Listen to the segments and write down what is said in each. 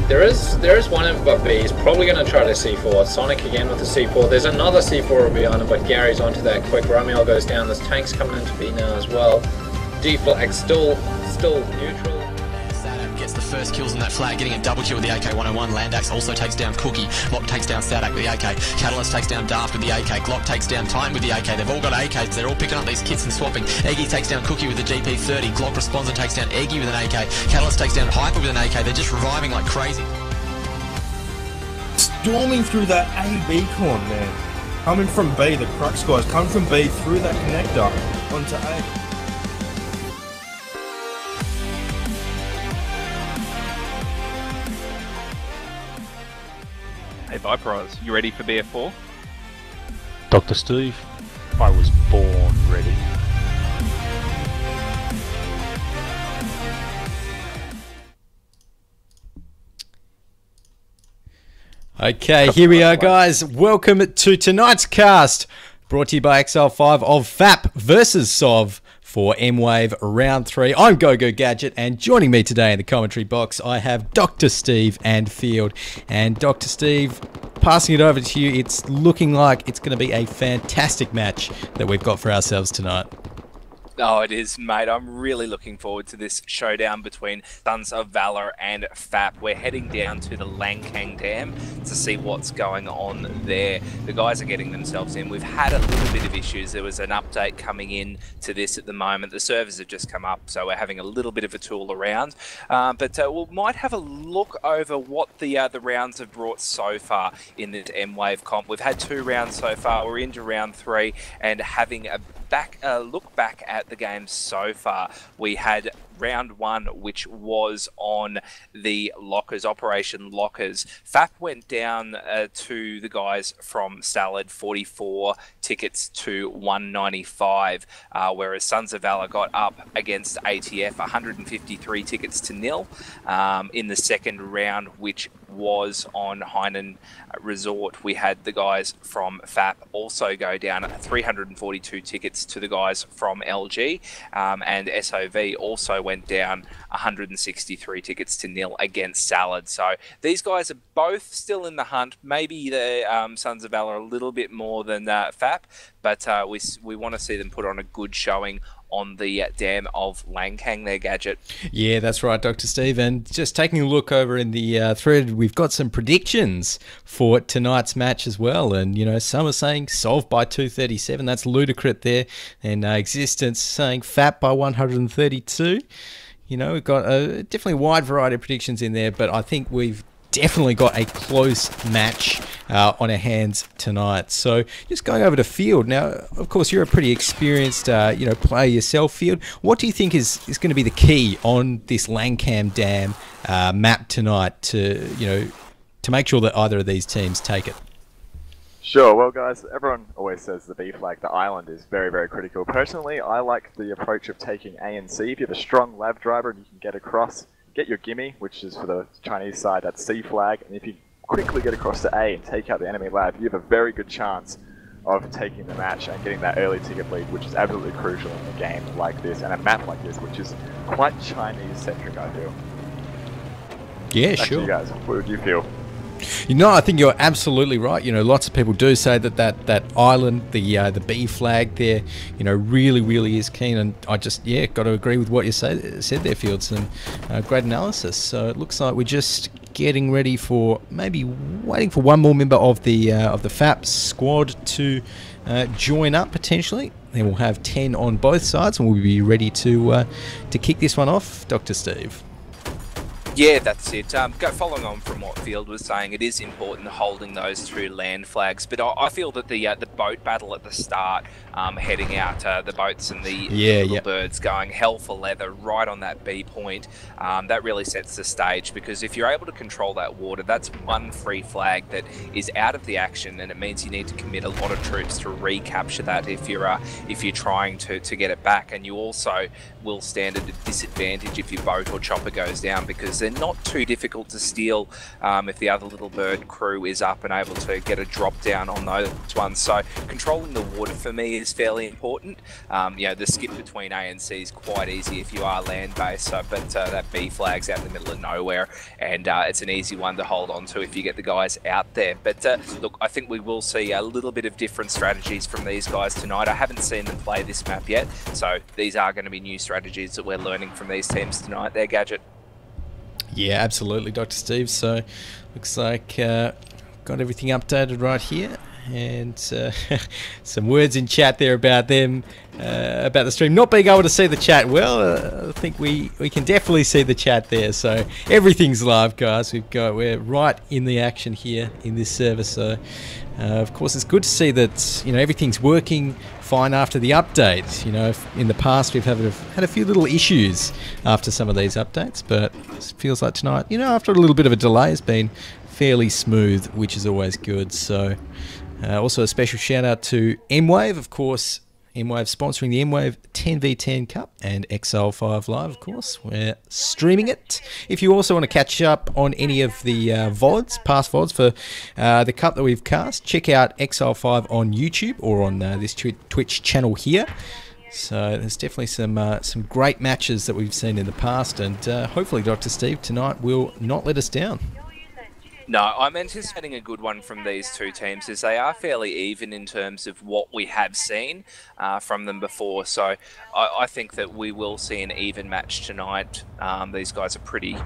There is one in but B. He's probably going to try to C4. Sonic again with the C4. There's another C4 behind him, but Gary's onto that quick. Ramiel goes down. There's tanks coming into B now as well. D-flag still neutral. Sadak gets the first kills on that flag, getting a double kill with the AK-101. Landax also takes down Cookie. Lock takes down Sadak with the AK. Catalyst takes down Daft with the AK. Glock takes down Time with the AK. They've all got AKs. They're all picking up these kits and swapping. Eggy takes down Cookie with the GP30. Glock responds and takes down Eggy with an AK. Catalyst takes down Hyper with an AK. They're just reviving like crazy. Storming through that A-B con, man. Coming from B, the Crux guys coming from B through that connector onto A. Hey Vipers, you ready for BF4? Dr. Steve, I was born ready. Okay, here we are, guys. Welcome to tonight's cast, brought to you by x5LIVE of FAP versus SoV for Mwave Round 3. I'm GoGoGadget, and joining me today in the commentary box, I have Dr. Steve and Field. And Dr. Steve, passing it over to you, it's looking like it's going to be a fantastic match that we've got for ourselves tonight. Oh, it is, mate. I'm really looking forward to this showdown between Sons of Valor and FAP. We're heading down to the Lancang Dam to see what's going on there. The guys are getting themselves in. We've had a little bit of issues. There was an update coming in to this at the moment. The servers have just come up, so we're having a little bit of a tool around. But we might have a look over what the rounds have brought so far in this Mwave comp. We've had 2 rounds so far. We're into round 3 and having a look back at the game so far. We had round 1, which was on the Lockers, Operation Lockers. FAP went down to the guys from Salad, 44 tickets to 195, whereas Sons of Valor got up against ATF, 153 tickets to 0 in the second round, which was on Hainan Resort. We had the guys from FAP also go down 342 tickets to the guys from LG, and SOV also went down 163 tickets to 0 against Salad. So these guys are both still in the hunt. Maybe the Sons of Valor a little bit more than FAP, but we want to see them put on a good showing on the dam of Lancang there, Gadget. Yeah, that's right, Dr. Steve. And just taking a look over in the thread, we've got some predictions for tonight's match as well. And, you know, some are saying SoV by 237. That's ludicrous there. And Existence saying FAP by 132. You know, we've got a definitely wide variety of predictions in there, but I think we've definitely got a close match on our hands tonight. So just going over to Field now. Of course, you're a pretty experienced player yourself, Field. What do you think is going to be the key on this Lancang Dam map tonight to make sure that either of these teams take it? Sure, well guys, everyone always says the B flag, the island, is very, very critical. Personally, I like the approach of taking A and C. If you have a strong lab driver and you can get across, get your gimme, which is for the Chinese side, that's C flag, and if you quickly get across to A and take out the enemy lab, you have a very good chance of taking the match and getting that early ticket lead, which is absolutely crucial in a game like this, and a map like this, which is quite Chinese-centric, I feel. Yeah, Back sure. to you guys, what would you feel? You know, I think you're absolutely right. You know, lots of people do say that island, the B flag there, you know, really is keen. And I just, got to agree with what you said there, Field. Some great analysis. So it looks like we're just getting ready for, maybe waiting for one more member of the FAP squad to join up potentially. Then we'll have 10 on both sides, and we'll be ready to kick this one off, Dr. Steve. Yeah, that's it. Following on from what Field was saying, it is important holding those 2 land flags. But I feel that the boat battle at the start, heading out, the boats and the little birds going hell for leather right on that B point, that really sets the stage. Because if you're able to control that water, that's one free flag that is out of the action, and it means you need to commit a lot of troops to recapture that if you're trying to get it back. And you also will stand at a disadvantage if your boat or chopper goes down, because then they're not too difficult to steal if the other Little Bird crew is up and able to get a drop down on those ones. So controlling the water for me is fairly important. You know, the skip between A and C is quite easy if you are land-based, so, but that B flag's out in the middle of nowhere, and it's an easy one to hold on to if you get the guys out there. But look, I think we will see a little bit of different strategies from these guys tonight. I haven't seen them play this map yet, so these are going to be new strategies that we're learning from these teams tonight there, Gadget. Yeah, absolutely, Dr. Steve. So looks like got everything updated right here, and some words in chat there about them, about the stream not being able to see the chat. Well, I think we can definitely see the chat there. So everything's live, guys. We're right in the action here in this server. So of course, it's good to see that, you know, everything's working fine after the update. You know, in the past we've had a few little issues after some of these updates, but it feels like tonight, you know, after a little bit of a delay, it's been fairly smooth, which is always good. So also a special shout out to Mwave, of course. Mwave sponsoring the Mwave 10v10 Cup, and x5LIVE, of course. We're streaming it. If you also want to catch up on any of the VODs, past VODs for the Cup that we've cast, check out x5LIVE on YouTube or on this Twitch channel here. So there's definitely some great matches that we've seen in the past, and hopefully Dr. Steve tonight will not let us down. No, I'm anticipating a good one from these two teams, as they are fairly even in terms of what we have seen from them before. So I think that we will see an even match tonight. These guys are pretty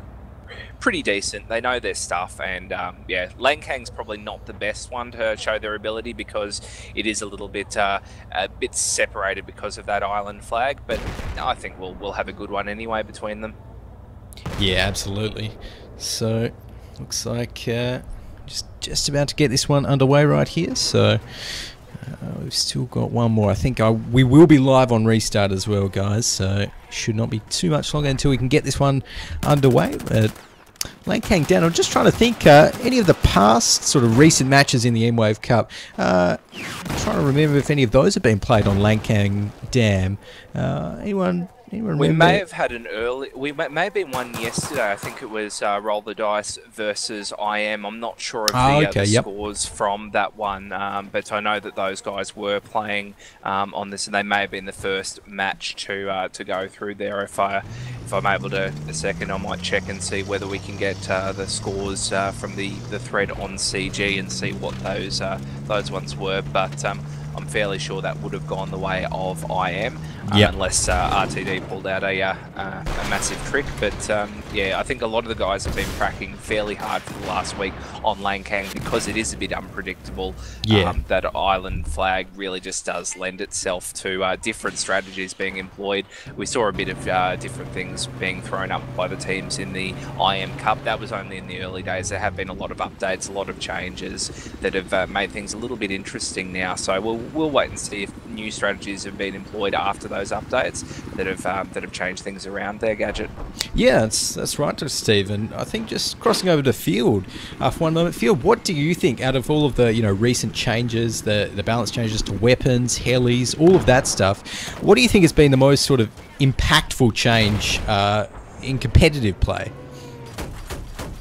decent. They know their stuff, and yeah, Lancang's probably not the best one to show their ability because it is a little bit separated because of that island flag. But I think we'll have a good one anyway between them. Yeah, absolutely. So looks like just about to get this one underway right here. So we've still got one more. I think we will be live on restart as well, guys. So should not be too much longer until we can get this one underway. Lancang Dam, I'm just trying to think, any of the past sort of recent matches in the Mwave Cup, I'm trying to remember if any of those have been played on Lancang Dam. Anyone we may have had an early... We may have been one yesterday. I think it was Roll the Dice versus IM. I'm not sure of the scores from that one, but I know that those guys were playing on this, and they may have been the first match to go through there. If I'm able to, a second, I might check and see whether we can get the scores from the thread on CG and see what those ones were. But I'm fairly sure that would have gone the way of IM, unless RTD pulled out a massive trick. But yeah, I think a lot of the guys have been cracking fairly hard for the last week on Lancang because it is a bit unpredictable. That island flag really just does lend itself to different strategies being employed. We saw a bit of different things being thrown up by the teams in the IM Cup. That was only in the early days. There have been a lot of updates, a lot of changes that have made things a little bit interesting now. So we'll wait and see if new strategies have been employed after those updates that have changed things around there, Gadget. Yeah, that's right, Steve. And I think just crossing over to Field for one moment. Field, what do you think out of all of the recent changes, the balance changes to weapons, helis, all of that stuff? What do you think has been the most sort of impactful change in competitive play?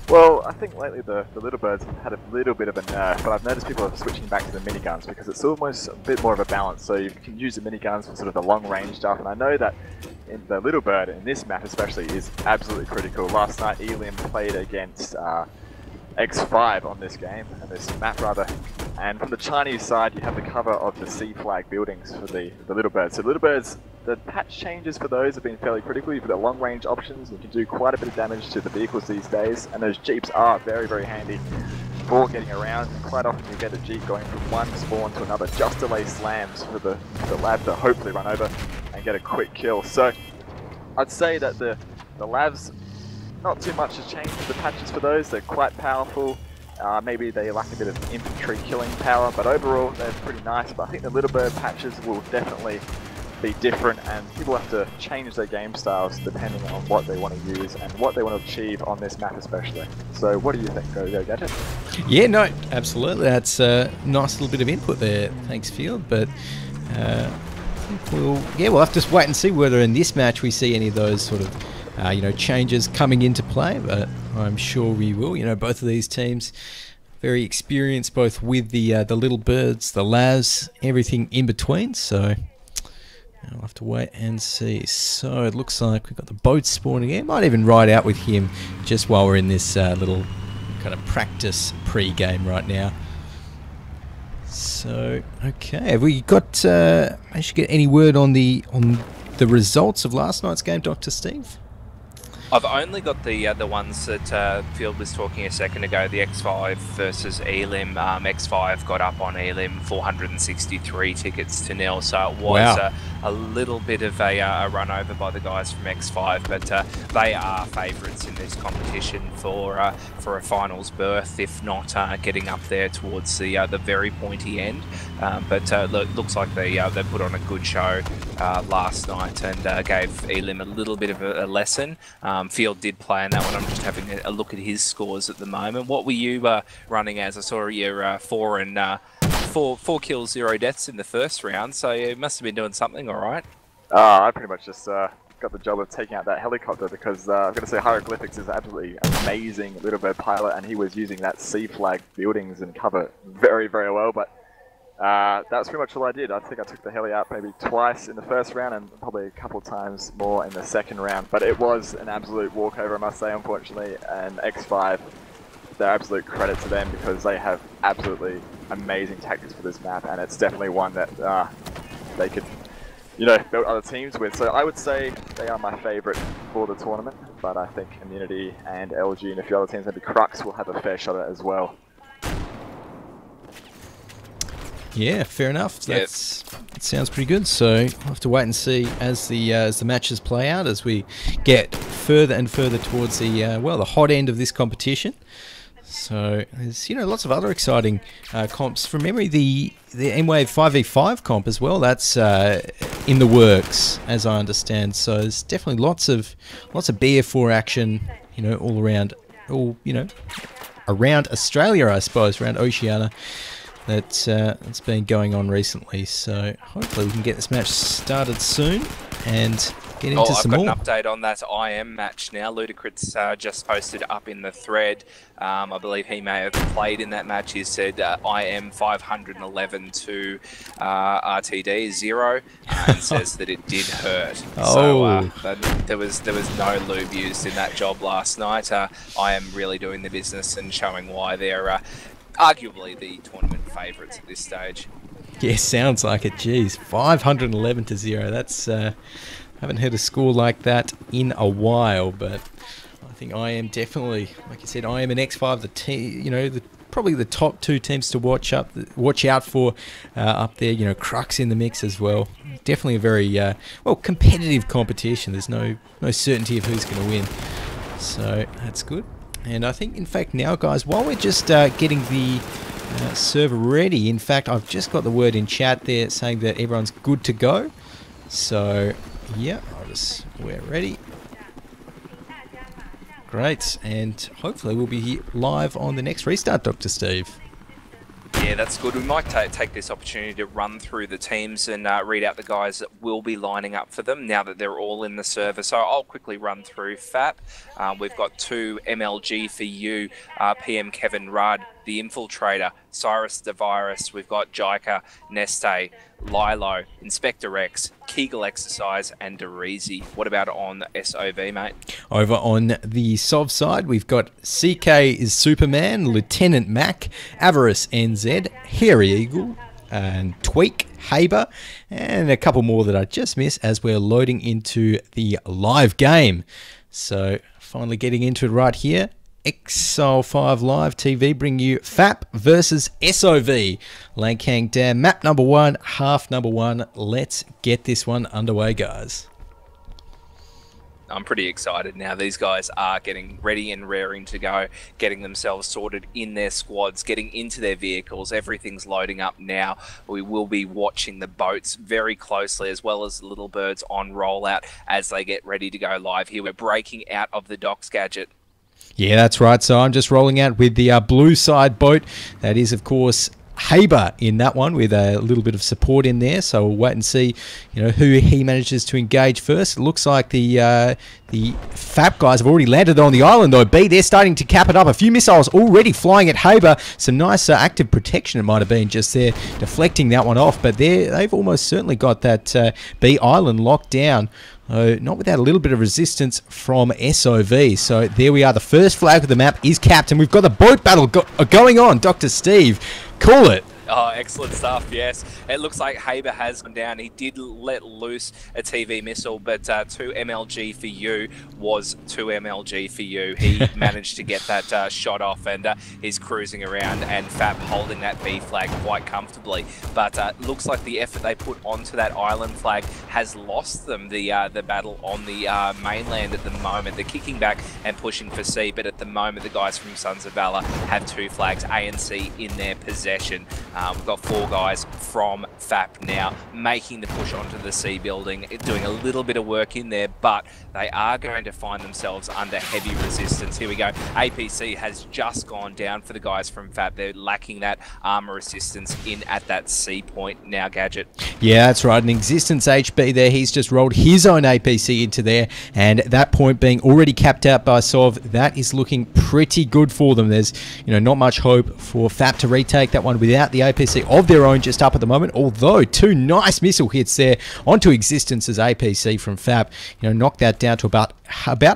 Well, I think lately the Little Birds have had a little bit of a nerf, but I've noticed people are switching back to the miniguns because it's almost a bit more of a balance. So you can use the miniguns for sort of the long range stuff, and I know that in the Little Bird, in this map especially, is absolutely critical. Last night Elim played against x5 on this game, and this map rather, and from the Chinese side you have the cover of the C flag buildings for the Little Birds. So Little Birds, the patch changes for those have been fairly critical. You've got the long range options, you can do quite a bit of damage to the vehicles these days, and those jeeps are very, very handy for getting around. And quite often you get a jeep going from one spawn to another just to lay slams for the lab to hopefully run over and get a quick kill. So I'd say that the labs, not too much has changed with the patches for those. They're quite powerful. Maybe they lack a bit of infantry killing power, but overall they're pretty nice. But I think the Little Bird patches will definitely be different, and people have to change their game styles depending on what they want to use and what they want to achieve on this map especially. So what do you think, GoGoGadget? Yeah, no, absolutely. That's a nice little bit of input there. Thanks, Field. But I think we'll have to just wait and see whether in this match we see any of those sort of changes coming into play, but I'm sure we will. Both of these teams very experienced, both with the little birds, the lavs, everything in between. So I'll have to wait and see. So it looks like we've got the boat spawning in. Might even ride out with him just while we're in this little kind of practice pre-game right now. So okay, have we got? I should get any word on the results of last night's game, Dr. Steve? I've only got the ones that Field was talking a second ago, the X5 versus Elim. X5 got up on Elim 463 tickets to nil, so it was a little bit of a run over by the guys from X5, but they are favourites in this competition for a finals berth, if not getting up there towards the very pointy end. But looks like they put on a good show last night and gave Elim a little bit of a lesson. Field did play in that one. I'm just having a look at his scores at the moment. What were you running as? I saw your 4 kills, 0 deaths in the first round, so you must have been doing something all right. I pretty much just got the job of taking out that helicopter because I'm going to say Hieroglyphics is absolutely amazing little bird pilot, and he was using that C flag buildings and cover very, very well, but that's pretty much all I did. I think I took the heli out maybe twice in the first round and probably a couple times more in the second round. But it was an absolute walkover, I must say, unfortunately. And X5, they're absolute credit to them because they have absolutely amazing tactics for this map. And it's definitely one that they could, build other teams with. So I would say they are my favorite for the tournament. But I think Immunity and LG and a few other teams, maybe Crux, will have a fair shot at it as well. Yeah, fair enough. That sounds pretty good. So we'll have to wait and see as the matches play out, as we get further and further towards the the hot end of this competition. So there's lots of other exciting comps. From memory, the Mwave 5v5 comp as well. That's in the works, as I understand. So there's definitely lots of BF4 action, all around, around Australia, I suppose, around Oceania. That's been going on recently, so hopefully we can get this match started soon and get into some more. I've got an update on that IM match now. Ludacris just posted up in the thread. I believe he may have played in that match. He said IM 511 to RTD 0, and says that it did hurt. So there was no lube used in that job last night. IM really doing the business and showing why they're arguably the tournament favourites at this stage. Yeah, sounds like it. Jeez, 511 to 0. That's haven't heard a score like that in a while. But I think I am definitely, like you said, I am an X5. The team, probably the top two teams to watch out for up there. Crux in the mix as well. Definitely a very competitive competition. There's no certainty of who's going to win. So that's good. And I think, in fact, now, guys, while we're just getting the server ready, in fact, I've just got the word in chat there saying that everyone's good to go. So, yeah, we're ready. Great, and hopefully we'll be live on the next restart, Dr. Steve. Yeah, that's good. We might take this opportunity to run through the teams and read out the guys that will be lining up for them now that they're all in the server. So I'll quickly run through FAP. We've got 2 MLG for you, PM Kevin Rudd, the Infiltrator, Cyrus the Virus. We've got Jaika, Neste, Lilo, Inspector Rex, Kegel Exercise, and Derizi. What about on SOV, mate? Over on the SOV side, we've got CK is Superman, Lieutenant Mac, Avarice NZ, Hairy Eagle, and Tweak, Haber, and a couple more that I just missed as we're loading into the live game. So finally getting into it right here. x5LIVE Live TV bring you FAP versus SOV. Lancang Dam, map number 1, half number 1. Let's get this one underway, guys. I'm pretty excited now. These guys are getting ready and raring to go, getting themselves sorted in their squads, getting into their vehicles. Everything's loading up now. We will be watching the boats very closely, as well as the little birds on rollout as they get ready to go live here. We're breaking out of the docks gadget. Yeah, that's right. So I'm just rolling out with the blue side boat. That is, of course, Haber in that one with a little bit of support in there. So we'll wait and see, who he manages to engage first. It looks like the FAP guys have already landed on the island though. B, they're starting to cap it up. A few missiles already flying at Haber. Some nice active protection it might have been just there, deflecting that one off. But they've almost certainly got that B island locked down. Not without a little bit of resistance from SoV. So there we are. The first flag of the map is capped, and we've got the boat battle going on. Dr. Steve, call it. Oh, excellent stuff, yes. It looks like Haber has gone down. He did let loose a TV missile, but 2 MLG for you was 2 MLG for you. He managed to get that shot off, and he's cruising around, and FAP holding that B flag quite comfortably. But looks like the effort they put onto that island flag has lost them the battle on the mainland at the moment. They're kicking back and pushing for C, but at the moment the guys from Sons of Valor have 2 flags, A and C, in their possession. We've got 4 guys from FAP now making the push onto the C building, doing a little bit of work in there, but they are going to find themselves under heavy resistance. Here we go. APC has just gone down for the guys from FAP. They're lacking that armor resistance in at that C point now, Gadget. Yeah, that's right. An Existence HB there. He's just rolled his own APC into there, and that point being already capped out by SoV, that is looking pretty good for them. There's, not much hope for FAP to retake that one without the APC of their own just up at the moment, although 2 nice missile hits there onto Existence's APC from FAP, knocked that down to about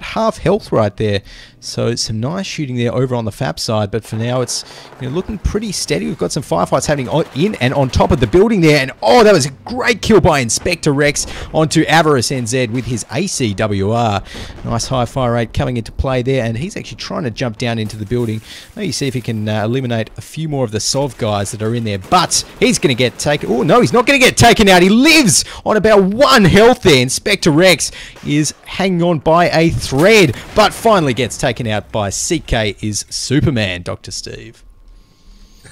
half health right there. So some nice shooting there over on the FAP side, but for now it's looking pretty steady. We've got some firefights happening in and on top of the building there, and oh, that was a great kill by Inspector Rex onto Avarice NZ with his ACWR. Nice high fire rate coming into play there, and he's actually trying to jump down into the building. Maybe see if he can eliminate a few more of the SoV guys that are in there, but he's going to get taken. Oh no, he's not going to get taken out. He lives on about 1 health there. Inspector Rex is hanging on by a thread, but finally gets taken out by CK is Superman, Dr. Steve.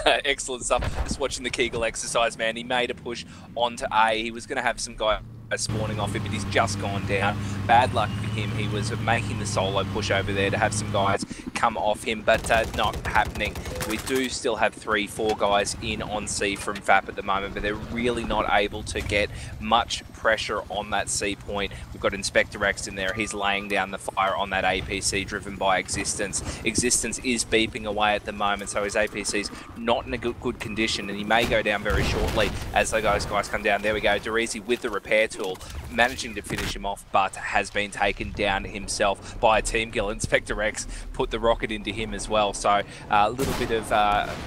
Excellent stuff. Just watching the Kegel exercise, man. He made a push onto A. He was going to have some guys spawning off him, but he's just gone down. Bad luck for him. He was making the solo push over there to have some guys come off him, but not happening. We do still have 3-4 guys in on C from FAP at the moment, but they're really not able to get much pressure on that C point. We've got Inspector Rex in there. He's laying down the fire on that APC driven by Existence. Existence is beeping away at the moment, so his APC's not in a good condition, and he may go down very shortly as those guys come down. There we go. Derisi with the repair tool, managing to finish him off, but has been taken down himself by a team kill. Inspector Rex put the rocket into him as well, so a little bit of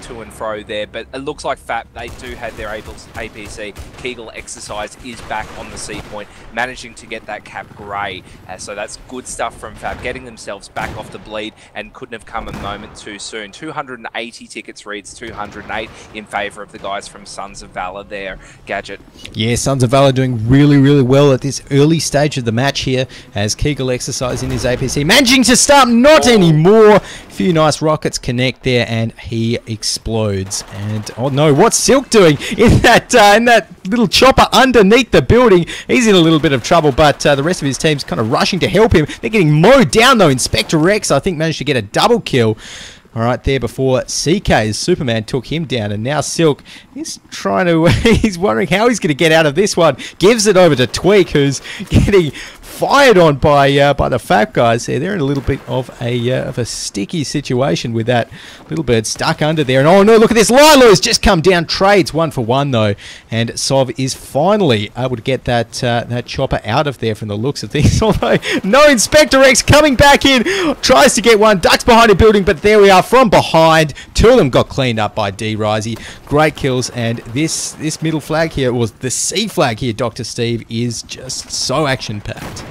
to and fro there, but it looks like FAP, they do have their APC. Kegel exercise is back on the C point, managing to get that cap grey, so that's good stuff from FAP, getting themselves back off the bleed, and couldn't have come a moment too soon. 280 tickets reads 208 in favour of the guys from Sons of Valor there, Gadget. Yeah, Sons of Valor doing really well at this early stage of the match here, as Kegel exercise in his APC, managing to start, not anymore. A few nice rockets connect there, and he explodes. And oh no, what's Silk doing in that little chopper underneath the building? He's in a little bit of trouble, but the rest of his team's kind of rushing to help him. They're getting mowed down though. Inspector Rex, I think, managed to get a double kill. All right, there before CK's Superman took him down, and now Silk is trying to, he's wondering how he's going to get out of this one. Gives it over to Tweak, who's getting fired on by the FAP guys. They're in a little bit of a sticky situation with that little bird stuck under there. And oh no, look at this! Lilo's just come down. Trades 1 for 1 though, and SoV is finally able to get that chopper out of there from the looks of things. Although no, Inspector X coming back in, tries to get one, ducks behind a building, but there we are from behind. 2 of them got cleaned up by D-Risey. Great kills, and this middle flag here, was the C flag here, Dr. Steve, is just so action-packed.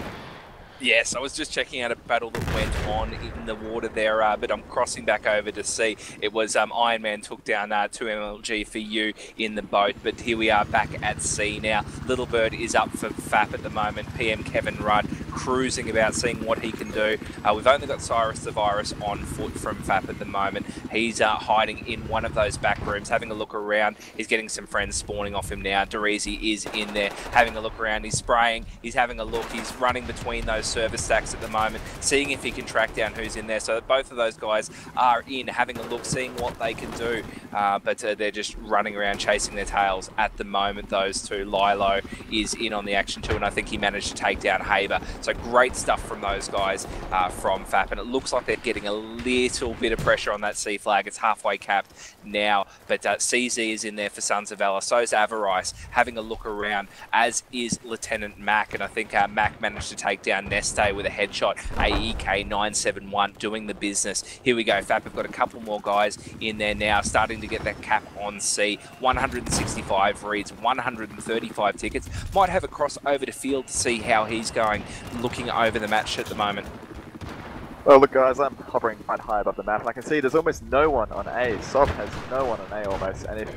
Yes, I was just checking out a battle that went on in the water there, but I'm crossing back over to see. It was Iron Man took down 2 MLG for you in the boat, but here we are back at sea now. Little Bird is up for FAP at the moment. PM Kevin Rudd cruising about, seeing what he can do. We've only got Cyrus the Virus on foot from FAP at the moment. He's hiding in one of those back rooms, having a look around. He's getting some friends spawning off him now. Derizi is in there, having a look around. He's spraying, he's having a look, he's running between those server stacks at the moment, seeing if he can track down who's in there. So both of those guys are in, having a look, seeing what they can do. But they're just running around chasing their tails at the moment, those two. Lilo is in on the action too, and I think he managed to take down Haber. So great stuff from those guys from FAP, and it looks like they're getting a little bit of pressure on that C flag. It's halfway capped now, but CZ is in there for Sons of Valor. So is Avarice, having a look around, as is Lieutenant Mac, and I think Mac managed to take down Neste with a headshot. AEK 971 doing the business. Here we go, FAP have got a couple more guys in there now, starting to get that cap on C. 165 reads, 135 tickets. Might have a cross over to field to see how he's going, looking over the match at the moment. Well, look guys, I'm hovering quite high above the map, and I can see there's almost no one on A. SoV has no one on A almost, and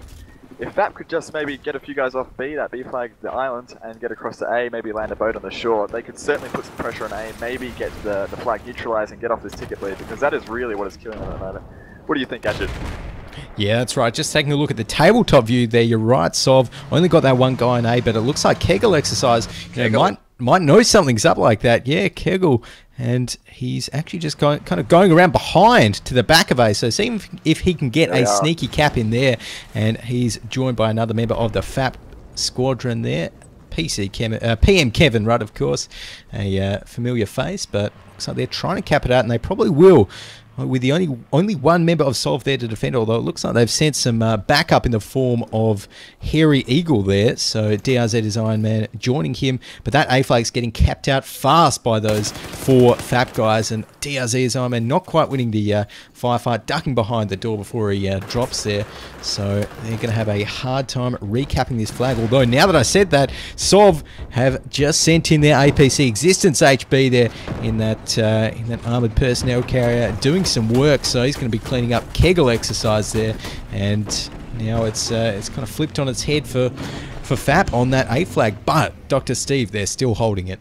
if FAP could just maybe get a few guys off B, that B flag, the island, and get across to A, maybe land a boat on the shore, they could certainly put some pressure on A, maybe get the flag neutralized and get off this ticket bleed, because that is really what is killing them at the moment. What do you think, Gadget? Yeah, that's right. Just taking a look at the tabletop view there, you're right, SoV only got that one guy in A, but it looks like Kegel exercise might know something's up like that. Yeah, Kegel, and he's actually just kind of going around behind to the back of A, so seeing if he can get a sneaky cap in there, and he's joined by another member of the FAP squadron there. PM Kevin Rudd, of course, a familiar face, but looks like they're trying to cap it out, and they probably will, with the only one member of SoV there to defend, although it looks like they've sent some backup in the form of Hairy Eagle there. So DRZ is Iron Man joining him, but that A flag's getting capped out fast by those four FAP guys, and DRZ is Iron Man not quite winning the firefight, ducking behind the door before he drops there. So they're going to have a hard time recapping this flag, although now that I said that, SoV have just sent in their APC Existence HB there in that armoured personnel carrier, doing some work. So he's going to be cleaning up Kegel exercise there, and now it's kind of flipped on its head for FAP on that A flag, but Dr. Steve, they're still holding it.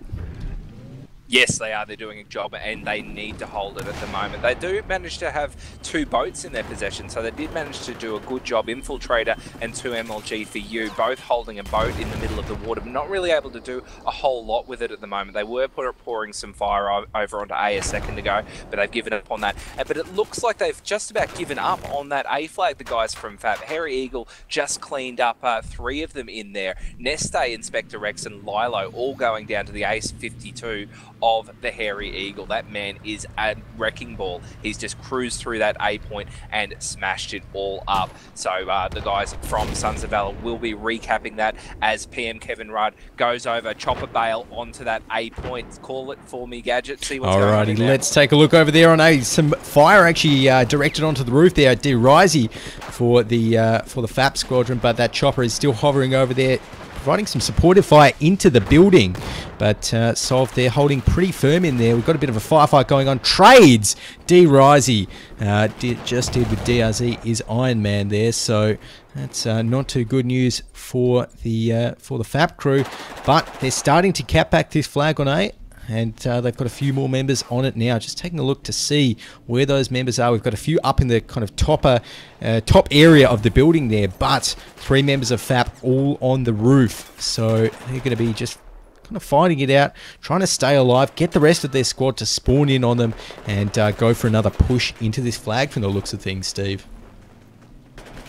Yes, they are. They're doing a job, and they need to hold it at the moment. They do manage to have two boats in their possession, so they did manage to do a good job. Infiltrator and 2 MLG for you, both holding a boat in the middle of the water, but not really able to do a whole lot with it at the moment. They were pouring some fire over onto A a second ago, but they've given up on that. But it looks like they've just about given up on that A flag, the guys from FAP. Hairy Eagle just cleaned up 3 of them in there. Neste, Inspector Rex, and Lilo all going down to the Ace 52 of the Hairy Eagle. That man is a wrecking ball. He's just cruised through that A point and smashed it all up. So the guys from Sons of Valor will be recapping that as PM Kevin Rudd goes over, chopper bail onto that A point. Call it for me, Gadget. See what's going on. Alrighty, let's take a look over there on A. Some fire actually directed onto the roof there. Derizi for the FAP squadron, but that chopper is still hovering over there, providing some supportive fire into the building. But SoV, they're holding pretty firm in there. We've got a bit of a firefight going on. Trades! Derizi just did with DRZ is Iron Man there. So that's not too good news for the FAP crew. But they're starting to cap back this flag on A. And they've got a few more members on it now. Just taking a look to see where those members are. We've got a few up in the kind of top area of the building there, but 3 members of FAP all on the roof. So they're going to be just kind of fighting it out, trying to stay alive, get the rest of their squad to spawn in on them, and go for another push into this flag from the looks of things, Steve.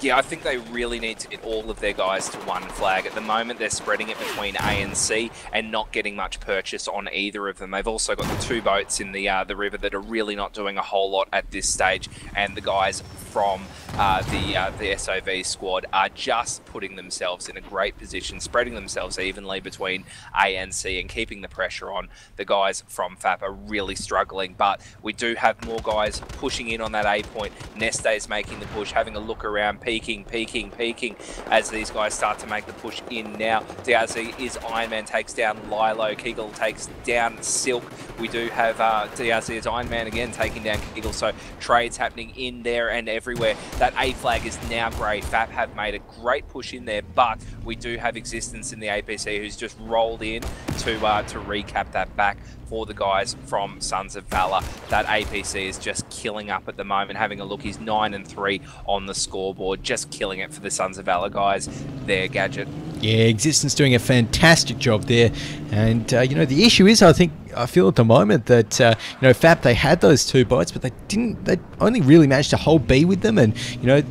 Yeah, I think they really need to get all of their guys to one flag. At the moment, they're spreading it between A and C and not getting much purchase on either of them. They've also got the 2 boats in the river that are really not doing a whole lot at this stage, and the guys from the SOV squad are just putting themselves in a great position, spreading themselves evenly between A and C and keeping the pressure on. The guys from FAP are really struggling, but we do have more guys pushing in on that A point. Neste is making the push, having a look around. peaking as these guys start to make the push in now. DRZ is Iron Man, takes down Lilo. Kegel takes down Silk. We do have DRZ as Iron Man again, taking down Kegel. So trades happening in there and everywhere. That A flag is now grey. FAP have made a great push in there, but we do have Existence in the APC who's just rolled in to recap that back for the guys from Sons of Valor. That APC is just killing up at the moment. Having a look, he's 9-3 on the scoreboard, just killing it for the Sons of Valor guys there, Gadget. Yeah, Existence doing a fantastic job there. And, you know, the issue is, I feel at the moment that, you know, FAP, they had those 2 boats, but they only really managed to hold B with them. And, you know,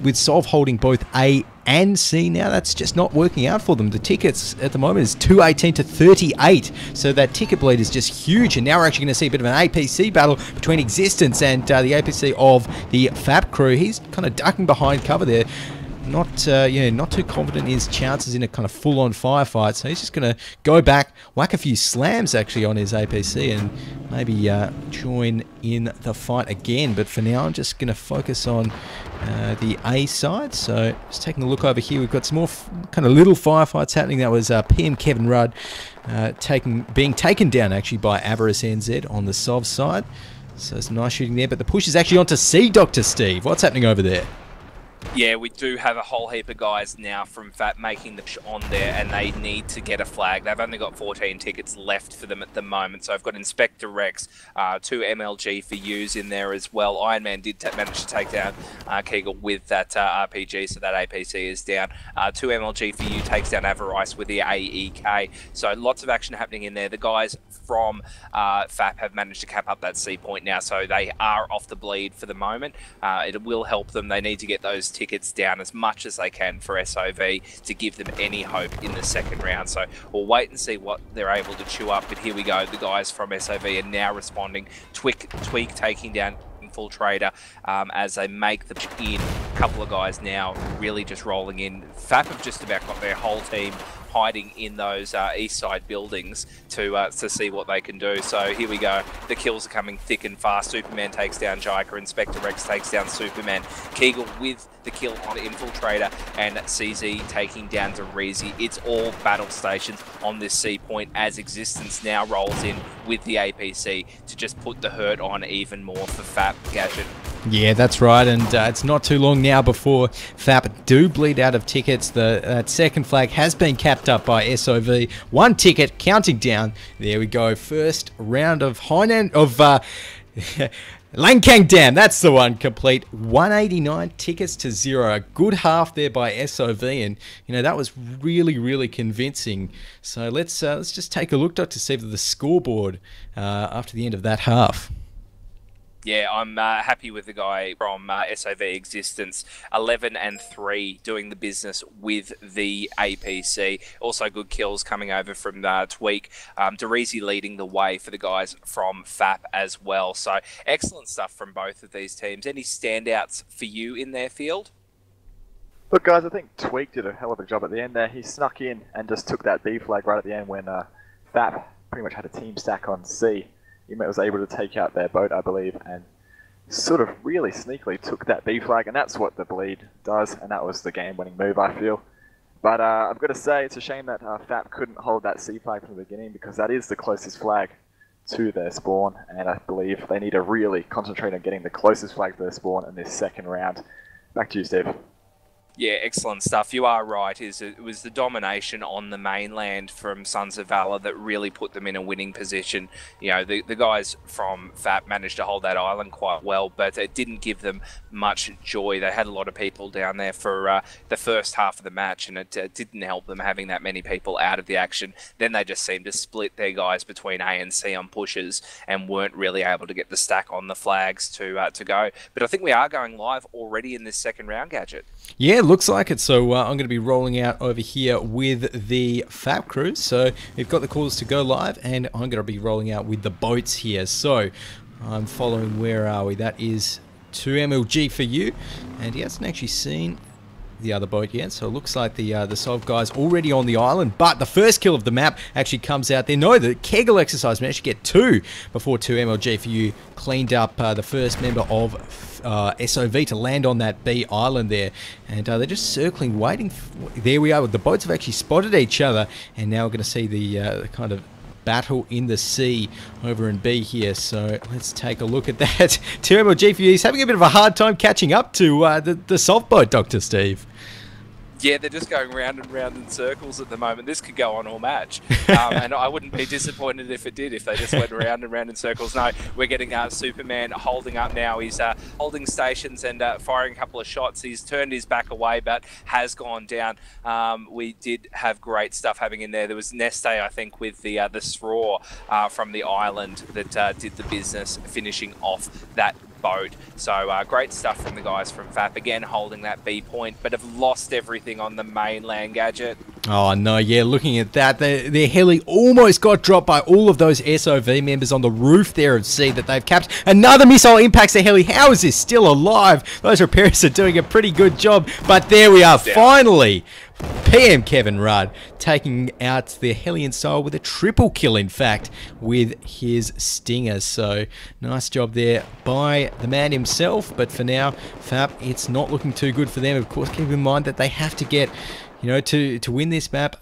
with SoV holding both A and C now, that's just not working out for them. The tickets at the moment is 218 to 38, so that ticket bleed is just huge. And now we're actually going to see a bit of an APC battle between Existence and the APC of the FAP crew. He's kind of ducking behind cover there. Not too confident in his chances in a kind of full-on firefight, so he's just going to go back, whack a few slams actually on his APC, and maybe join in the fight again. But for now, I'm just going to focus on the A side. So just taking a look over here, we've got some more kind of little firefights happening. That was PM Kevin Rudd being taken down actually by Avarice NZ on the SoV side. So some nice shooting there, but the push is actually onto C, Dr. Steve. What's happening over there? Yeah, we do have a whole heap of guys now from FAP making the push on there, and they need to get a flag. They've only got 14 tickets left for them at the moment, so I've got Inspector Rex, 2 MLG for U's in there as well. Iron Man did manage to take down Kegel with that RPG, so that APC is down. 2 MLG for U takes down Avarice with the AEK, so lots of action happening in there. The guys from FAP have managed to cap up that C point now, so they are off the bleed for the moment. It will help them. They need to get those tickets down as much as they can for SoV to give them any hope in the second round. So we'll wait and see what they're able to chew up. But here we go. The guys from SoV are now responding. Tweak taking down Infiltrator as they make the push in. A couple of guys now really just rolling in. FAP have just about got their whole team hiding in those east side buildings to see what they can do. So here we go. The kills are coming thick and fast. Superman takes down Jaiker. Inspector Rex takes down Superman. Kegel with the kill on Infiltrator, and CZ taking down Derizi. It's all battle stations on this C point as Existence now rolls in with the APC to just put the hurt on even more for FAP, Gadget. Yeah, that's right, and it's not too long now before FAP do bleed out of tickets. That second flag has been capped up by SoV. 1 ticket, counting down. There we go. First round of Lancang Dam, that's the one, complete. 189 tickets to 0. A good half there by SoV, and you know that was really, really convincing. So let's just take a look, Dr. Steve, at the scoreboard after the end of that half. Yeah, I'm happy with the guy from SoV Existence, 11-3, doing the business with the APC. Also good kills coming over from Tweak. Derizi leading the way for the guys from FAP as well. So excellent stuff from both of these teams. Any standouts for you in their field? Look, guys, I think Tweak did a hell of a job at the end there. He snuck in and just took that B flag right at the end when FAP pretty much had a team stack on C. He was able to take out their boat, I believe, and sort of really sneakily took that B flag, and that's what the bleed does, and that was the game-winning move, I feel. But I've got to say, it's a shame that FAP couldn't hold that C flag from the beginning, because that is the closest flag to their spawn, and I believe they need to really concentrate on getting the closest flag to their spawn in this second round. Back to you, Steve. Yeah, excellent stuff. You are right. It was the domination on the mainland from Sons of Valor that really put them in a winning position. You know, the guys from FAP managed to hold that island quite well, but it didn't give them much joy. They had a lot of people down there for the first half of the match, and it didn't help them having that many people out of the action. Then they just seemed to split their guys between A and C on pushes and weren't really able to get the stack on the flags to go. But I think we are going live already in this second round, Gadget. Yeah, looks like it. So I'm going to be rolling out over here with the FAP crew. So we've got the calls to go live, and I'm going to be rolling out with the boats here. So I'm following, where are we? That is 2 MLG for you. And he hasn't actually seen the other boat yet, so it looks like the SoV guys already on the island, but the first kill of the map actually comes out there. No, the Kegel exercise managed to get 2 before 2MLG for you cleaned up the first member of SoV to land on that B island there, and they're just circling, waiting. There we are. The boats have actually spotted each other, and now we're going to see the kind of battle in the sea over in B here. So let's take a look at that. 2MLG for you is having a bit of a hard time catching up to the soft boat, Dr. Steve. Yeah, they're just going round and round in circles at the moment. This could go on all match. And I wouldn't be disappointed if it did, if they just went round and round in circles. No, we're getting Superman holding up now. He's holding stations and firing a couple of shots. He's turned his back away, but has gone down. We did have great stuff happening in there. There was Neste, I think, with the straw from the island that did the business, finishing off that boat. So great stuff from the guys from FAP, again holding that B point, but have lost everything on the mainland gadget. Oh no, yeah, looking at that, their heli almost got dropped by all of those SoV members on the roof there of C that they've capped. Another missile impacts the heli. How is this still alive? Those repairers are doing a pretty good job, but there we are, finally. PM Kevin Rudd taking out the Hellion Soul with a triple kill, in fact, with his Stinger. So nice job there by the man himself. But for now, FAP, it's not looking too good for them. Of course, keep in mind that they have to get, you know, to win this map,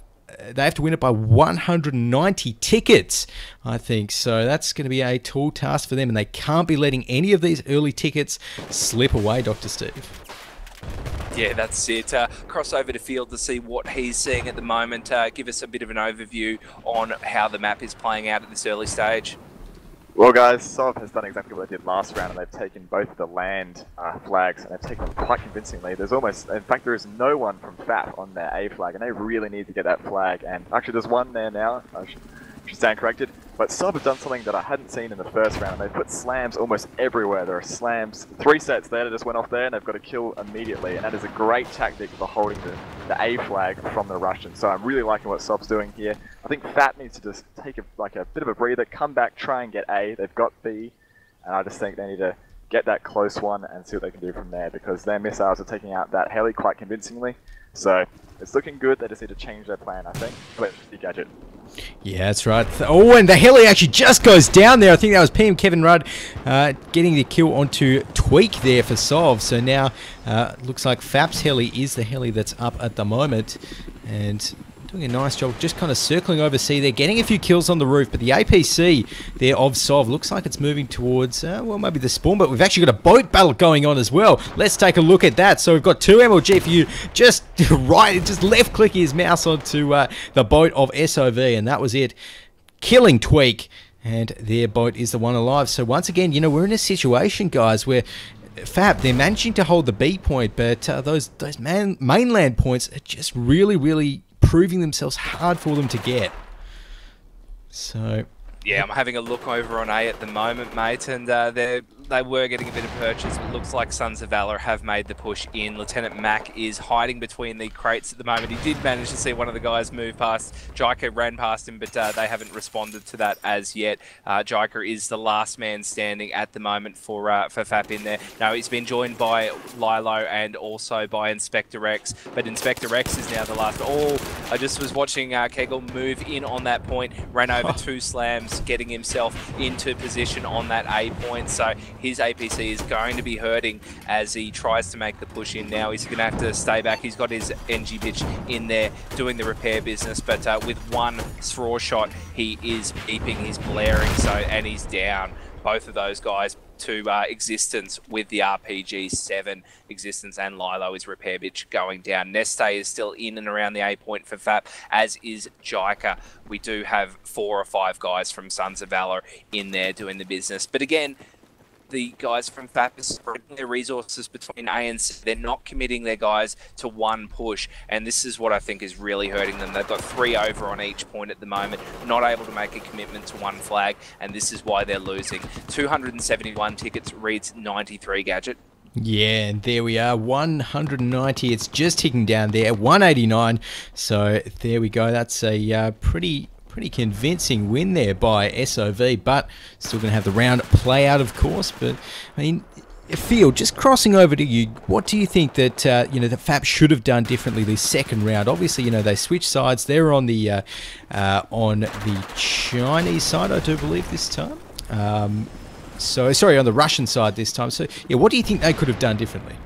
they have to win it by 190 tickets, I think. So that's going to be a tall task for them, and they can't be letting any of these early tickets slip away, Dr. Steve. Yeah, that's it. Cross over to field to see what he's seeing at the moment. Give us a bit of an overview on how the map is playing out at this early stage. Well guys, SoV has done exactly what they did last round, and they've taken both of the land flags, and they've taken them quite convincingly. There's almost, in fact there is no one from FAP on their A flag, and they really need to get that flag, and actually there's one there now, I should stand corrected, but SoV have done something that I hadn't seen in the first round. They've put slams almost everywhere. There are slams, 3 sets there that just went off there, and they've got to kill immediately, and that is a great tactic for holding the A flag from the Russians. So I'm really liking what SoV's doing here. I think FAP needs to just take a bit of a breather, come back, try and get A. They've got B, and I just think they need to get that close one and see what they can do from there, because their missiles are taking out that heli quite convincingly. So it's looking good. They just need to change their plan, I think. But GoGoGadget. Yeah, that's right. Oh, and the heli actually just goes down there. I think that was PM Kevin Rudd getting the kill onto Tweak there for SoV. So now looks like FAP's heli is the heli that's up at the moment, and doing a nice job just kind of circling over C. They're getting a few kills on the roof, but the APC there of SoV looks like it's moving towards, well, maybe the spawn, but we've actually got a boat battle going on as well. Let's take a look at that. So we've got 2MLG for you, just left clicking his mouse onto the boat of SoV, and that was it. Killing Tweak, and their boat is the one alive. So once again, you know, we're in a situation, guys, where FAP, they're managing to hold the B point, but those mainland points are just really proving themselves hard for them to get. So yeah, I'm having a look over on A at the moment, mate, and they were getting a bit of purchase, but looks like Sons of Valor have made the push in. Lieutenant Mac is hiding between the crates at the moment. He did manage to see one of the guys move past. Jaika ran past him, but they haven't responded to that as yet. Jaika is the last man standing at the moment for FAP in there. Now, he's been joined by Lilo and also by Inspector X, but Inspector X is now the last. Oh, I just was watching Kegel move in on that point, ran over 2 slams, getting himself into position on that A point. So his APC is going to be hurting as he tries to make the push in now. He's going to have to stay back. He's got his NG bitch in there doing the repair business, but with one straw shot, he is beeping, he's blaring, so, and he's down. Both of those guys to existence with the RPG-7 existence, and Lilo is repair bitch going down. Neste is still in and around the A point for FAP, as is Jaika. We do have 4 or 5 guys from Sons of Valor in there doing the business, but again, the guys from FAP are spreading their resources between A and C. They're not committing their guys to one push, and this is what I think is really hurting them. They've got 3 over on each point at the moment, not able to make a commitment to one flag, and this is why they're losing. 271 tickets reads 93 Gadget. Yeah, and there we are, 190. It's just ticking down there, 189. So there we go. That's a pretty convincing win there by SoV, but still going to have the round play out, of course. But I mean, Field, just crossing over to you, what do you think that you know, the FAP should have done differently this second round? Obviously, you know, they switched sides. They're on the Chinese side, I do believe, this time. So sorry, on the Russian side this time. So yeah, what do you think they could have done differently?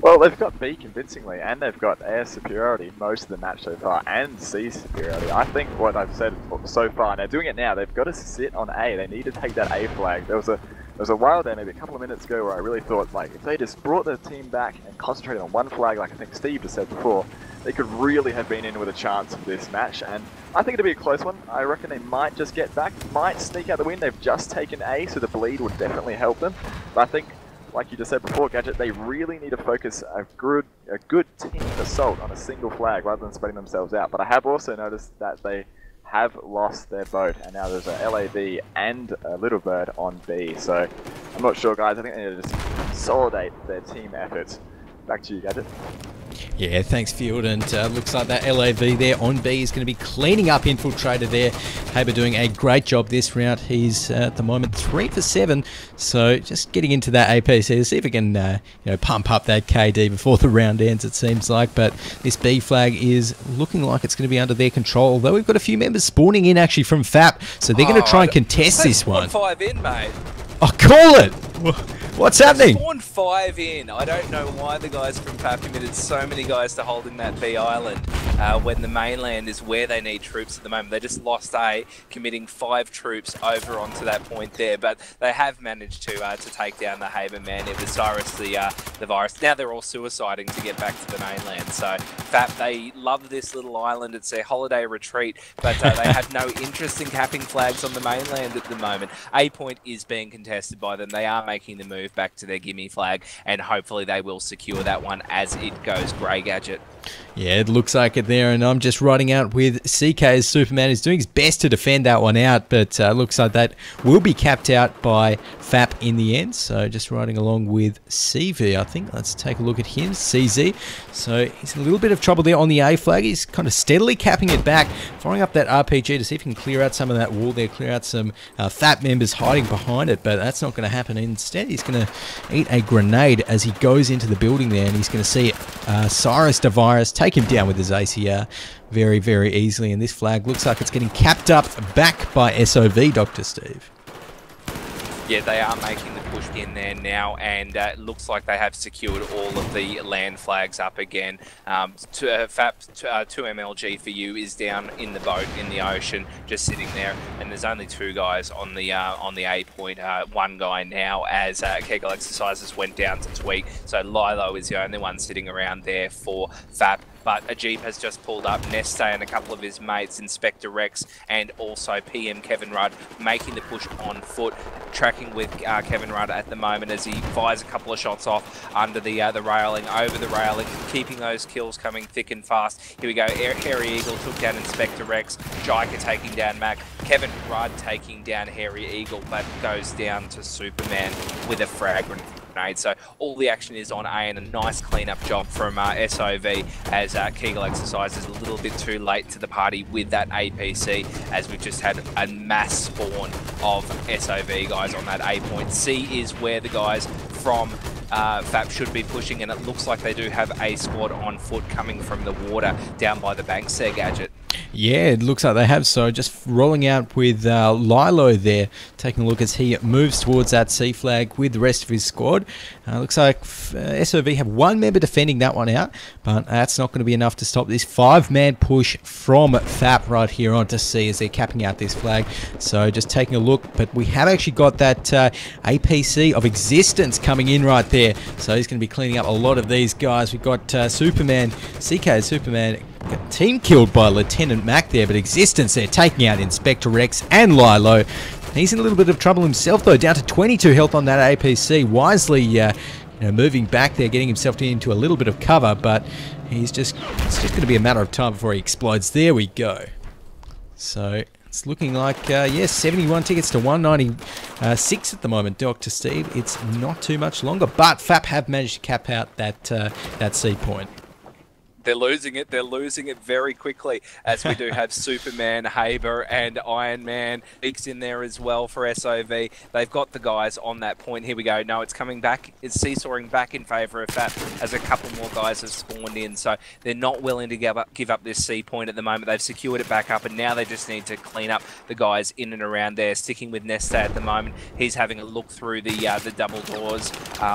Well, they've got B convincingly, and they've got air superiority most of the match so far, and C superiority. I think what I've said so far, and they're doing it now, they've got to sit on A. They need to take that A flag. There was a while there, maybe a couple of minutes ago, where I really thought, like, if they just brought their team back and concentrated on one flag, like I think Steve just said before, they could really have been in with a chance of this match. And I think it'll be a close one. I reckon they might just get back, might sneak out the win. They've just taken A, so the bleed would definitely help them. But I think, like you just said before, Gadget, they really need to focus a good team assault on a single flag rather than spreading themselves out. But I have also noticed that they have lost their boat, and now there's a LAV and a Little Bird on B. So I'm not sure, guys. I think they need to just consolidate their team efforts. Back to you, Gadget. Yeah, thanks, Field. And looks like that LAV there on B is going to be cleaning up Infiltrator there. Haber doing a great job this round. He's at the moment 3 for 7. So just getting into that APC to see if we can you know, pump up that KD before the round ends, it seems like. But this B flag is looking like it's going to be under their control. Although we've got a few members spawning in actually from FAP. So they're going to try and contest this one. 5 in, mate. Oh, call it! What's happening? Spawned 5 in. I don't know why the guys from FAP committed so many guys to holding that B island when the mainland is where they need troops at the moment. They just lost A, committing 5 troops over onto that point there, but they have managed to take down the Haber man. It was Cyrus the virus. Now they're all suiciding to get back to the mainland. So FAP, they love this little island. It's their holiday retreat, but they have no interest in capping flags on the mainland at the moment. A point is being contested by them. They are making the move back to their gimme flag, and hopefully they will secure that one as it goes grey, Gadget. Yeah, it looks like it there, and I'm just riding out with CK as Superman. Is doing his best to defend that one out, but looks like that will be capped out by FAP in the end. So just riding along with CV, I think. Let's take a look at him, CZ. So he's in a little bit of trouble there on the A flag. He's kind of steadily capping it back, firing up that RPG to see if he can clear out some of that wall there, clear out some FAP members hiding behind it, but that's not going to happen. Instead, he's going to eat a grenade as he goes into the building there, and he's going to see Cyrus the Virus take him down with his ACR very, very easily. And this flag looks like it's getting capped up back by SOV, Dr. Steve. Yeah, they are making the push in there now, and it looks like they have secured all of the land flags up again. FAP 2MLG for you is down in the boat in the ocean, just sitting there, and there's only 2 guys on the A point. 1 guy now, as Kegel Exercises went down to Tweak, so Lilo is the only one sitting around there for FAP. But a Jeep has just pulled up. Neste and a couple of his mates, Inspector Rex and also PM Kevin Rudd, making the push on foot, tracking with Kevin Rudd at the moment as he fires a couple of shots off under the railing, over the railing, keeping those kills coming thick and fast. Here we go. Hairy Eagle took down Inspector Rex. Jika taking down Mac. Kevin Rudd taking down Hairy Eagle, but goes down to Superman with a frag grenade. So all the action is on A, and a nice clean-up job from SOV as Kegel Exercise is a little bit too late to the party with that APC, as we've just had a mass spawn of SOV guys on that A point. C is where the guys from FAP should be pushing, and it looks like they do have a squad on foot coming from the water down by the banks there, Gadget. Yeah, it looks like they have. So just rolling out with Lilo there, taking a look as he moves towards that C flag with the rest of his squad. Looks like SOV have 1 member defending that one out, but that's not going to be enough to stop this 5-man push from FAP right here onto C as they're capping out this flag. So just taking a look, but we have actually got that APC of Existence coming in right there. So he's going to be cleaning up a lot of these guys. We've got Superman, CK Superman, got team killed by Lieutenant Mac there, but Existence there taking out Inspector Rex and Lilo. He's in a little bit of trouble himself though, down to 22 health on that APC. Wisely you know, moving back there, getting himself into a little bit of cover, but it's just going to be a matter of time before he explodes. There we go. So it's looking like, yes, 71 tickets to 196 at the moment, Dr. Steve. It's not too much longer, but FAP have managed to cap out that C point. They're losing it. They're losing it very quickly, as we do have Superman, Haber, and Iron Man. Beaks in there as well for SOV. They've got the guys on that point. Here we go. No, it's coming back. It's seesawing back in favour of FAP, as a couple more guys have spawned in. So they're not willing to give up this C point at the moment. They've secured it back up, and now they just need to clean up the guys in and around there. Sticking with Nesta at the moment. He's having a look through the double doors,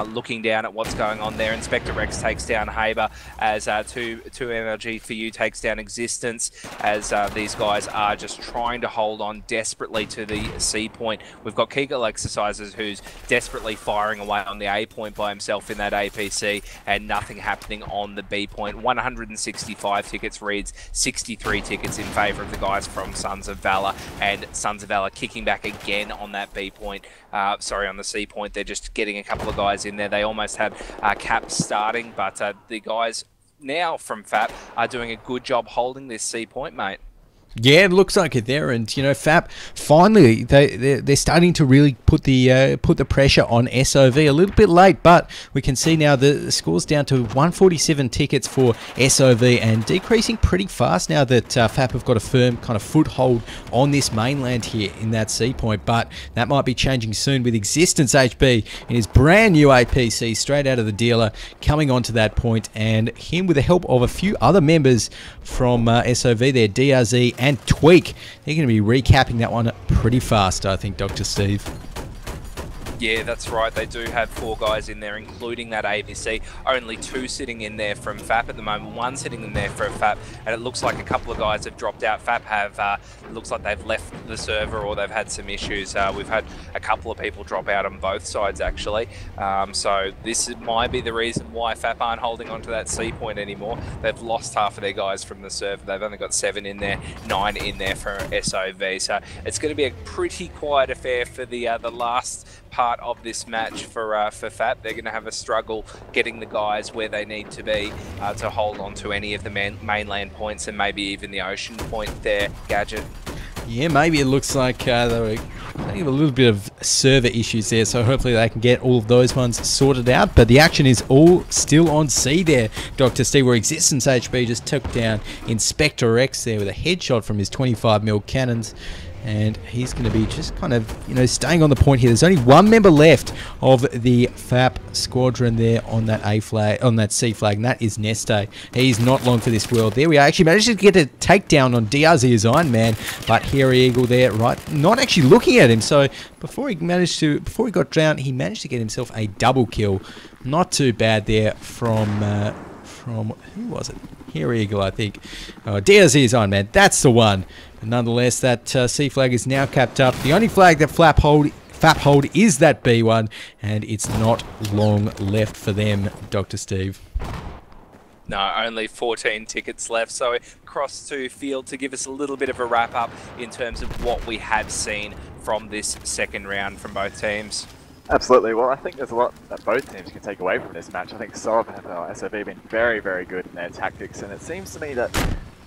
looking down at what's going on there. Inspector Rex takes down Haber, as two MLG for you takes down Existence, as these guys are just trying to hold on desperately to the C point. We've got Kegel Exercises, who's desperately firing away on the A point by himself in that APC, and nothing happening on the B point. 165 tickets reads 63 tickets in favour of the guys from Sons of Valor, and Sons of Valor kicking back again on that B point. Sorry, on the C point. They're just getting a couple of guys in there. They almost had caps starting, but the guys now from FAP are doing a good job holding this C point, mate. Yeah, it looks like it there, and you know, FAP finally they're starting to really put the pressure on SOV a little bit late, but we can see now the score's down to 147 tickets for SOV, and decreasing pretty fast now that FAP have got a firm kind of foothold on this mainland here in that C point. But that might be changing soon with Existence HB in his brand new APC straight out of the dealer coming onto that point, and him with the help of a few other members from SOV there, DRZ and Tweak. They're going to be recapping that one pretty fast, I think, Dr. Steve. Yeah, that's right. They do have 4 guys in there, including that ABC. Only 2 sitting in there from FAP at the moment. 1 sitting in there for FAP, and it looks like a couple of guys have dropped out. FAP have, it looks like they've left the server, or they've had some issues. We've had a couple of people drop out on both sides, actually. So this might be the reason why FAP aren't holding on to that C point anymore. They've lost half of their guys from the server. They've only got 7 in there, 9 in there for SOV. So it's going to be a pretty quiet affair for the last part of this match for FAP. They're going to have a struggle getting the guys where they need to be to hold on to any of the mainland points, and maybe even the ocean point there, Gadget. Yeah, maybe it looks like they have a little bit of server issues there, so hopefully they can get all of those ones sorted out. But the action is all still on C there, Dr. Steve, where Existence HB just took down Inspector X there with a headshot from his 25mm cannons. And he's going to be just kind of, you know, staying on the point here. There's only 1 member left of the FAP squadron there on that A flag, on that C flag, and that is Neste. He's not long for this world. There we are. Actually managed to get a takedown on DRZ's Iron Man, but Hairy Eagle there, right, not actually looking at him. So before he got drowned, he managed to get himself a double kill. Not too bad there from who was it? Hairy Eagle, I think. DRZ's Iron Man. That's the one. Nonetheless, that C flag is now capped up. The only flag that FAP hold is that B one, and it's not long left for them, Dr. Steve. No, only 14 tickets left. So across to field to give us a little bit of a wrap up in terms of what we have seen from this second round from both teams. Absolutely. Well, I think there's a lot that both teams can take away from this match. I think SoV and SOV have been very, very good in their tactics, and it seems to me that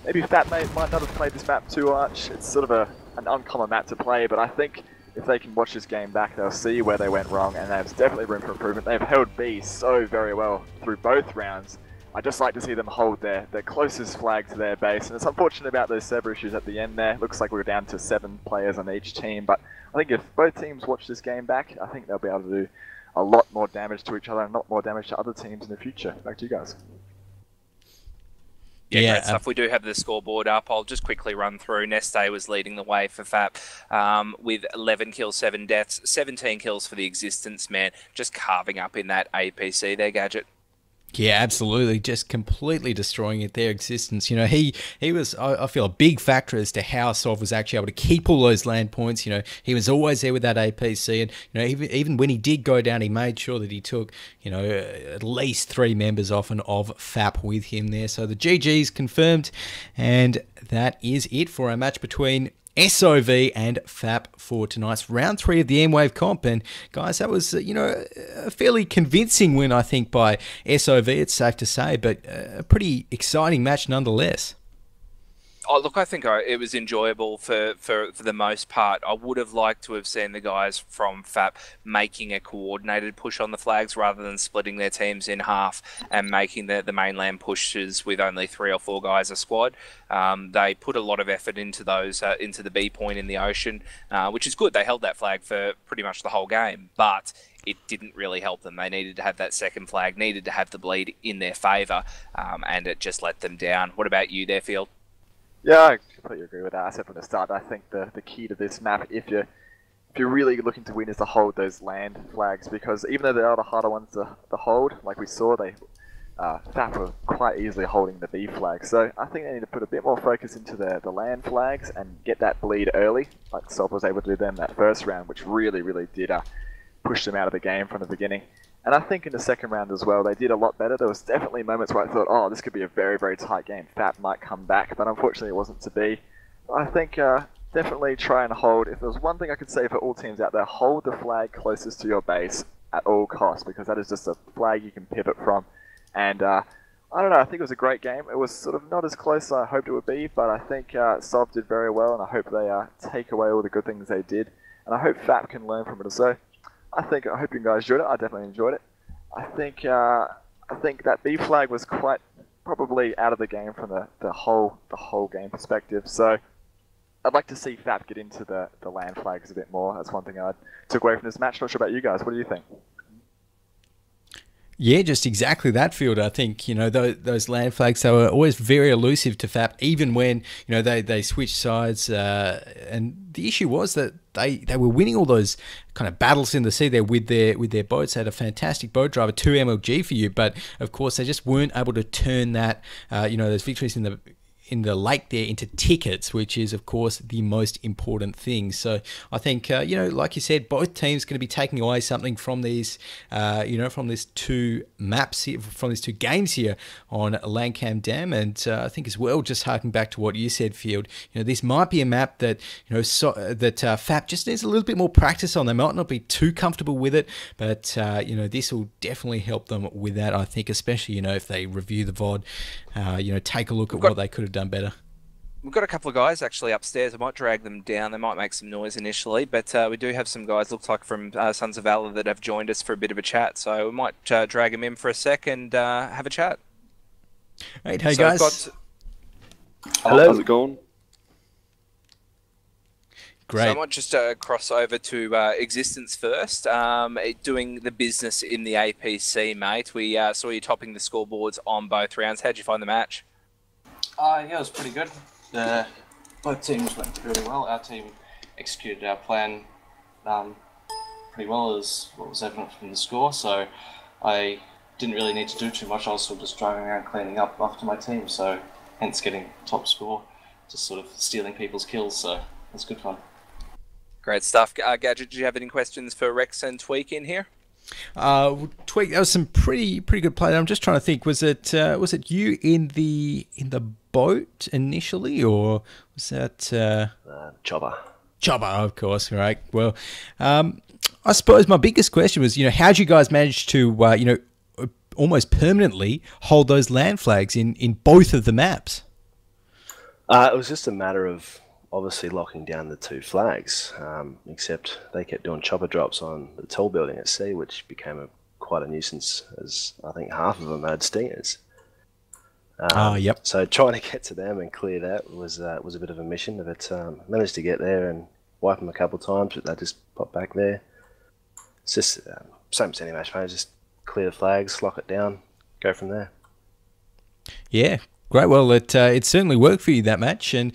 maybe FAP might not have played this map too much. It's sort of an uncommon map to play, but I think if they can watch this game back, they'll see where they went wrong, and there's definitely room for improvement. They've held B so very well through both rounds. I'd just like to see them hold their closest flag to their base, and it's unfortunate about those server issues at the end there. Looks like we're down to 7 players on each team, but I think if both teams watch this game back, I think they'll be able to do a lot more damage to each other and a lot more damage to other teams in the future. Back to you guys. Yeah, great stuff. We do have the scoreboard up. I'll just quickly run through. Neste was leading the way for FAP with 11 kills, 7 deaths, 17 kills for the Existence man, just carving up in that APC there, Gadget. Yeah, absolutely. Just completely destroying it, their Existence. You know, he was, I feel, a big factor as to how SoV was actually able to keep all those land points. You know, he was always there with that APC, and you know, even when he did go down, he made sure that he took, you know, at least 3 members often of FAP with him there. So the GG's confirmed, and that is it for our match between SOV and FAP for tonight's round 3 of the Mwave comp. And guys, that was you know, a fairly convincing win, I think, by SOV, it's safe to say, but a pretty exciting match nonetheless. Oh, look, I think it was enjoyable for the most part. I would have liked to have seen the guys from FAP making a coordinated push on the flags rather than splitting their teams in half and making the mainland pushes with only 3 or 4 guys a squad. They put a lot of effort into those, into the B point in the ocean, which is good. They held that flag for pretty much the whole game, but it didn't really help them. They needed to have that second flag, needed to have the bleed in their favour, and it just let them down. What about you there, Field? Yeah, I completely agree with that. I said from the start, I think the key to this map, if you're really looking to win, is to hold those land flags, because even though they are the harder ones to hold, like we saw, FAP were quite easily holding the B flag. So I think they need to put a bit more focus into the land flags and get that bleed early, like SoV was able to do them that first round, which really did push them out of the game from the beginning. And I think in the second round as well, they did a lot better. There was definitely moments where I thought, oh, this could be a very tight game. FAP might come back, but unfortunately it wasn't to be. I think definitely try and hold. If there was one thing I could say for all teams out there, hold the flag closest to your base at all costs, because that is just a flag you can pivot from. And I don't know, I think it was a great game. It was sort of not as close as I hoped it would be, but I think SoV did very well, and I hope they take away all the good things they did. And I hope FAP can learn from it. So I hope you guys enjoyed it. I definitely enjoyed it. I think that B flag was quite probably out of the game from the whole game perspective. So I'd like to see FAP get into the land flags a bit more. That's one thing I took away from this match. Not sure about you guys. What do you think? Yeah, just exactly that, Field. I think, those land flags, they were always very elusive to FAP, even when, they switched sides. And the issue was that they were winning all those kind of battles in the sea there with their boats. They had a fantastic boat driver, 2 MLG for you, but of course they just weren't able to turn that, those victories in the lake there into tickets, which is of course the most important thing. So I think like you said, both teams going to be taking away something from these from these 2 maps here, from these 2 games here on Lancang Dam. And I think as well, just harking back to what you said, Field, this might be a map that FAP just needs a little bit more practice on. They might not be too comfortable with it, but this will definitely help them with that, I think, especially if they review the VOD, take a look at what they could have done better. We've got a couple of guys actually upstairs. I might drag them down. They might make some noise initially, but we do have some guys, looks like from Sons of Valor, that have joined us for a bit of a chat. So we might drag them in for a sec and have a chat. Right, hey guys. Hello. How's it going? Great. So I might just cross over to Existence first, doing the business in the APC, mate. We saw you topping the scoreboards on both rounds. How'd you find the match? Yeah, it was pretty good. Both teams went really well. Our team executed our plan pretty well, as what was evident from the score. So I didn't really need to do too much. I was sort of just driving around cleaning up after my team, so hence getting top score, just sort of stealing people's kills. So it's good fun. Great stuff. Gadget, do you have any questions for Rex and Tweak in here? Tweak, that was some pretty good play. I'm just trying to think. Was it you in the boat initially, or was that Chopper? Chopper, of course. Right. Well, I suppose my biggest question was, how did you guys manage to, almost permanently hold those land flags in both of the maps? It was just a matter of obviously locking down the 2 flags, except they kept doing chopper drops on the tall building at sea, which became quite a nuisance, as I think half of them had stingers. Yep. So trying to get to them and clear that was a bit of a mission, but managed to get there and wipe them a couple of times, but they just popped back there. It's just same as any match, mate. Just clear the flags, lock it down, go from there. Yeah. Great. Well, it certainly worked for you, that match. And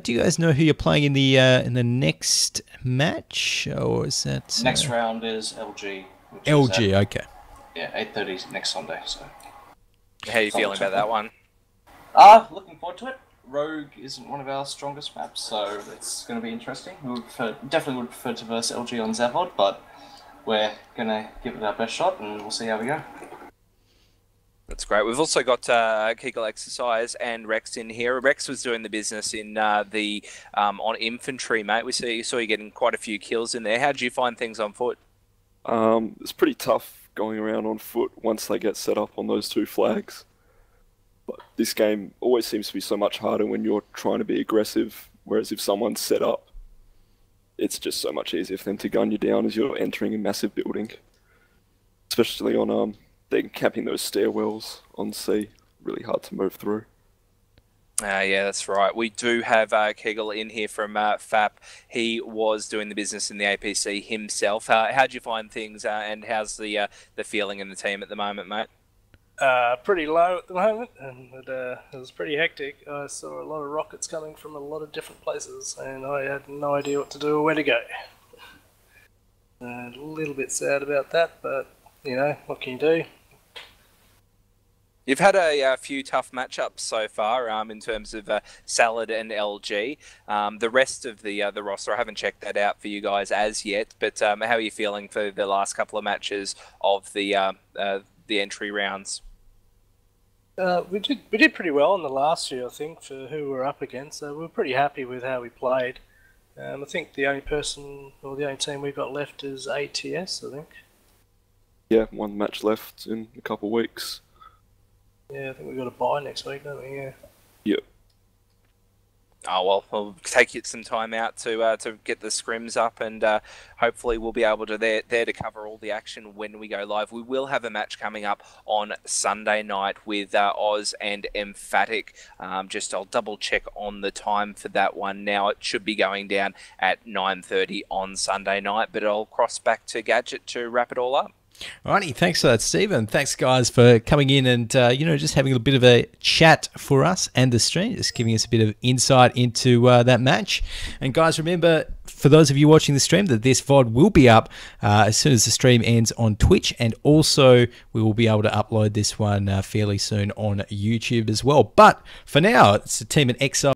do you guys know who you're playing in the next match, or is that next round is LG? LG, okay. Yeah, 8:30 next Sunday. So, how are you feeling about that one? Looking forward to it. Rogue isn't one of our strongest maps, so it's going to be interesting. Definitely would prefer to verse LG on Zavod, but we're going to give it our best shot, and we'll see how we go. That's great. We've also got Kegel Exercise and Rex in here. Rex was doing the business in on infantry, mate. We saw you getting quite a few kills in there. How did you find things on foot? It's pretty tough going around on foot once they get set up on those 2 flags. But this game always seems to be so much harder when you're trying to be aggressive, whereas if someone's set up, it's just so much easier for them to gun you down as you're entering a massive building. Especially on, they're camping those stairwells on C, really hard to move through. Yeah, that's right. We do have Kegel in here from FAP. He was doing the business in the APC himself. How do you find things, and how's the feeling in the team at the moment, mate? Pretty low at the moment, and it was pretty hectic. I saw a lot of rockets coming from a lot of different places, and I had no idea what to do or where to go. A little bit sad about that, but, you know, what can you do? You've had a few tough matchups so far in terms of Salad and LG. The rest of the roster, I haven't checked that out for you guys as yet, but how are you feeling for the last couple of matches of the entry rounds? We did pretty well in the last year, I think, for who we were up against. So we were pretty happy with how we played. I think the only person, or the only team we've got left is ATS, I think. Yeah, one match left in a couple of weeks. Yeah, I think we've got a bye next week, don't we? Yeah. Yep. Oh, well, we'll take it some time out to get the scrims up, and hopefully we'll be able to there to cover all the action when we go live. We will have a match coming up on Sunday night with Oz and Emphatic. I'll double check on the time for that one now. It should be going down at 9:30 on Sunday night, but I'll cross back to Gadget to wrap it all up. Alrighty, thanks for that, Steve, and thanks, guys, for coming in and, just having a bit of a chat for us and the stream, just giving us a bit of insight into that match. And, guys, remember, for those of you watching the stream, that this VOD will be up as soon as the stream ends on Twitch, and also we will be able to upload this one fairly soon on YouTube as well. But for now, it's the team at x5LIVE.